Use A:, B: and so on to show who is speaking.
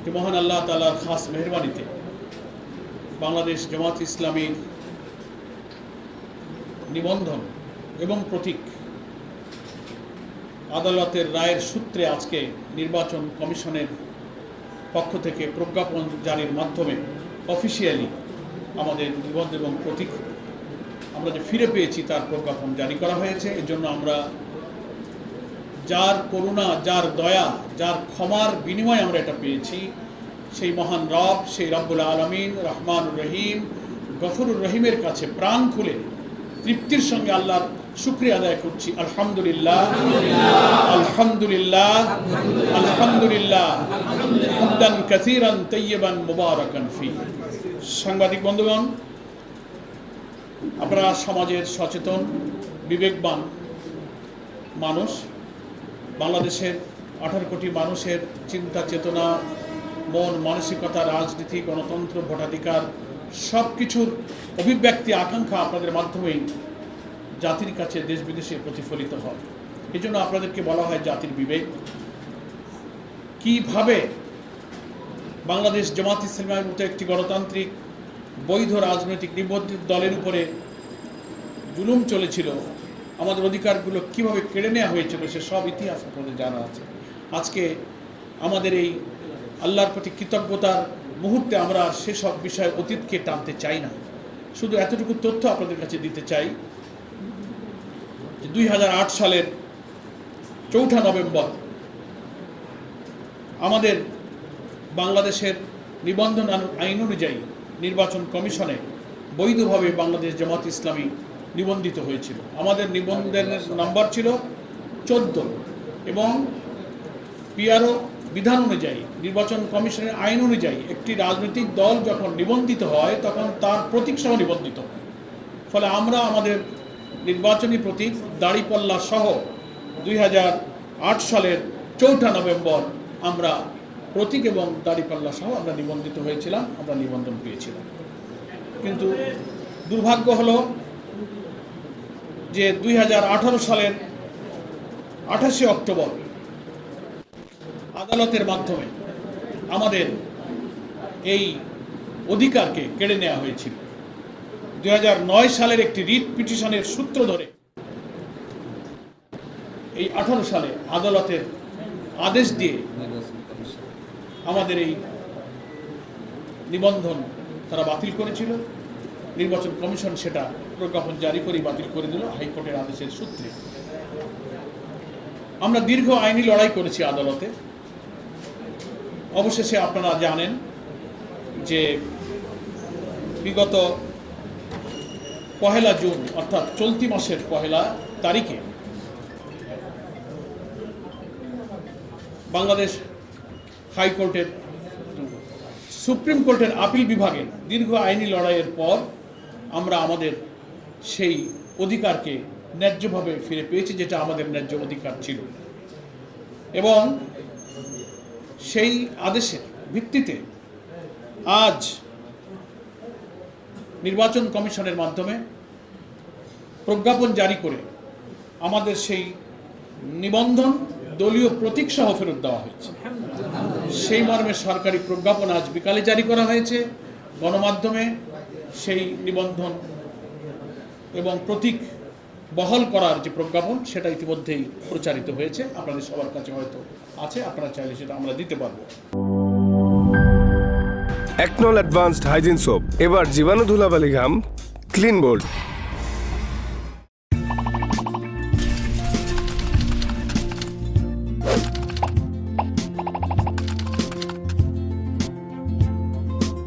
A: যে মহান আল্লাহ তাআলার খাস মেহেরবানিতে বাংলাদেশ জামাত ইসলামীর নিবন্ধন এবং প্রতীক আদালতের রায়ের সূত্রে আজকে নির্বাচন কমিশনের পক্ষ থেকে প্রজ্ঞাপন জারির মাধ্যমে অফিসিয়ালি আমাদের নিবন্ধন এবং প্রতীক আমরা যে ফিরে পেয়েছি তার প্রজ্ঞাপন জারি করা হয়েছে। এর জন্য আমরা যার করুণা, যার দয়া, যার ক্ষমার বিনিময়ে আমরা এটা পেয়েছি, সেই মহান রব, সেই রব্বুল আলামিন রহমানুর রহিম গফুরুর রহিমের কাছে প্রাণ খুলে তৃপ্তির সঙ্গে আল্লাহর শুকরিয়া আদায় করছি। আলহামদুলিল্লাহ, আলহামদুলিল্লাহ, আলহামদুলিল্লাহ, হামদান কাসীরান তাইয়্যিবান মুবারাকান ফি। সাংবাদিক বন্ধুগণ, আপনারা সমাজের সচেতন বিবেকবান মানুষ। বাংলাদেশের 18 কোটি মানুষের চিন্তা চেতনা, মন মানসিকতা, রাজনীতি, গণতন্ত্র, ভোটাধিকার সব কিছুর অভিব্যক্তি আকাঙ্ক্ষা আপনাদের মাধ্যমেই জাতির কাছে দেশ বিদেশে প্রতিফলিত হয়। এই জন্য আপনাদেরকে বলা হয় জাতির বিবেক। কিভাবে বাংলাদেশ জামাত ইসলামীর মতো একটি গণতান্ত্রিক বৈধ রাজনৈতিক নিবন্ধিত দলের উপরে জুলুম চলেছিল, আমাদের অধিকারগুলো কিভাবে কেড়ে নেওয়া হয়েছিল, সে সব ইতিহাস আপনাদের জানা আছে। আজকে আমাদের এই আল্লাহর প্রতি কৃতজ্ঞতার মুহূর্তে আমরা সেসব বিষয়ে অতীতকে টানতে চাই না। শুধু এতটুকু তথ্য আপনাদের কাছে দিতে চাই যে 2008 সালের 4 নভেম্বর আমাদের বাংলাদেশের নিবন্ধন আইন অনুযায়ী নির্বাচন কমিশনে বৈধভাবে বাংলাদেশ জামাত ইসলামী নিবন্ধিত হয়েছিল। আমাদের নিবন্ধনের নাম্বার ছিল 14 এবং পিআরও বিধান অনুযায়ী, নির্বাচন কমিশনের আইন অনুযায়ী একটি রাজনৈতিক দল যখন নিবন্ধিত হয় তখন তার প্রতীক সহ নিবন্ধিত হয়। ফলে আমরা আমাদের নির্বাচনী প্রতীক দাড়িপাল্লা সহ 2008 সালের 4 নভেম্বর আমরা প্রতীক এবং দাড়িপাল্লা সহ আমরা নিবন্ধিত হয়েছিলাম, আমরা নিবন্ধন পেয়েছিলাম। কিন্তু দুর্ভাগ্য হলো যে 2018 সালের 28 অক্টোবর আদালতের মাধ্যমে আমাদের এই অধিকারকে কেড়ে নেওয়া হয়েছিল। 2009 সালের একটি রিট পিটিশনের সূত্র ধরে এই 18 সালে আদালতের আদেশ দিয়ে আমাদের এই নিবন্ধন তারা বাতিল করেছিল। নির্বাচন কমিশন সেটা প্রজ্ঞাপন জারি করে বাতিল করে দিল হাইকোর্টের আদেশের সূত্রে। আমরা দীর্ঘ আইনি লড়াই করেছি আদালতে। অবশেষে আপনারা জানেন যে বিগত 1 জুন অর্থাৎ চলতি মাসের 1 তারিখে বাংলাদেশ হাইকোর্টের সুপ্রিম কোর্টের আপিল বিভাগের দীর্ঘ আইনি লড়াইয়ের পর আমরা আমাদের সেই অধিকারকে ন্যায্যভাবে ফিরে পেয়েছি, যেটা আমাদের ন্যায্য অধিকার ছিল। এবং সেই আদেশের ভিত্তিতে আজ নির্বাচন কমিশনের মাধ্যমে প্রজ্ঞাপন জারি করে আমাদের সেই নিবন্ধন দলীয় প্রতীক সহ ফেরত দেওয়া হয়েছে। সেই মর্মে সরকারি প্রজ্ঞাপন আজ বিকালে জারি করা হয়েছে। গণমাধ্যমে সেই নিবন্ধন এবং প্রতীক বহাল করার যে প্রজ্ঞাপন সেটা ইতিমধ্যেই প্রচারিত হয়েছে, আপনাদের সবার কাছে হয়তো আছে, আপনারা চাইলে সেটা আমরা দিতে পারবো।
B: একনল অ্যাডভান্সড হাইজিন সোপ, এবার জীবাণু ধুলাবালি ঘাম ক্লিন বোল্ড।